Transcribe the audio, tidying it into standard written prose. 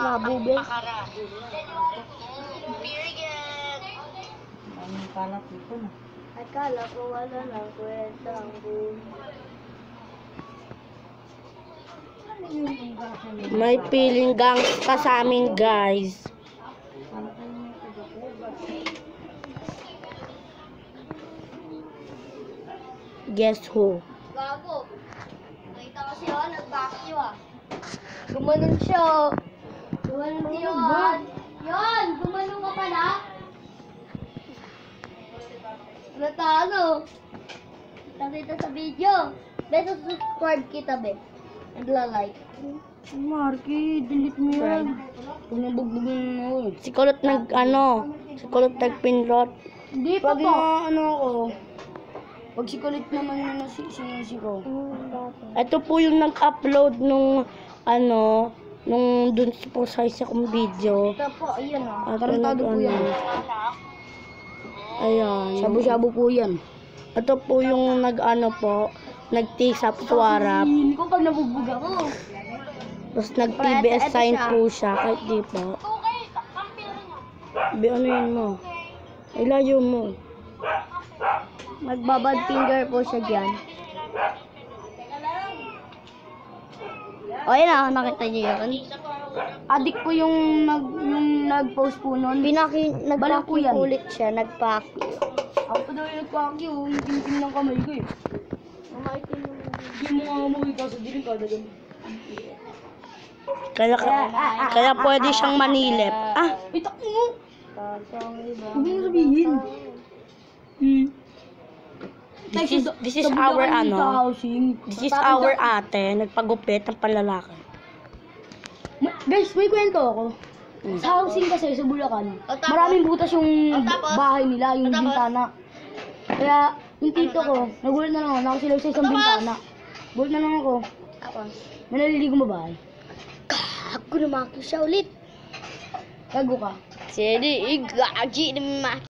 Nabubes. Ang kalat dito na. Akala ko wala lang kwenta ang buhay. May piling gang ka sa amin, guys. Guess who? Gago. Nakita ko siya, nag-vacuum ah. Gumanon siya. Gumanon yun. Yun, gumanon ka pala. Natano. Nakita sa video. Beso subscribe kita, be. Nagla-like. Marky, delete mo yan. Huwag nang bugbugin mo. Si Kulot si Kulot nagpinrot. Hindi pa po. Ano ako. Pag si Kulit naman yun na sinisi ko. Ito po yung nag-upload nung nung dun po sa isa kong video. Ito po, ayan ah. Tarantado po yan. Ayan. Shabu-shabu po yan. Ito po yung nag-tisap suwarap. Hindi ko pag nabugbog ako. Tapos nag-PBS Ito sign siya. po siya. Kahit di po. Ano yun mo? Ilayo mo. Magbabad finger po siya dyan. O yun ah, nakita niyo yun. Adik po yung nag-post po nun. Bala po yan. Ulit siya, nagpaki. Ako pa daw yung nagpaki oh. Yung ting-ting ng kamay ko eh. Hindi mo nga umuwi ka sa dilim kada gabi. Kaya pwede siyang manilip. Ah! Itak mo! Huwag mo sabihin. This is our This is our ate. Nagpagupit ng panlalaki. Guys, may kwento ako. Sa housing kasi sa Bulacan, maraming butas yung bahay nila, yung bintana. Kaya yung tito ko, nagulat na lang ako, nakasilaw sa isang bintana. Gulat na lang ako. Tapos, May naliligo ba bahay? ako namaki siya ulit. Gago ka. Sige, igagi naman.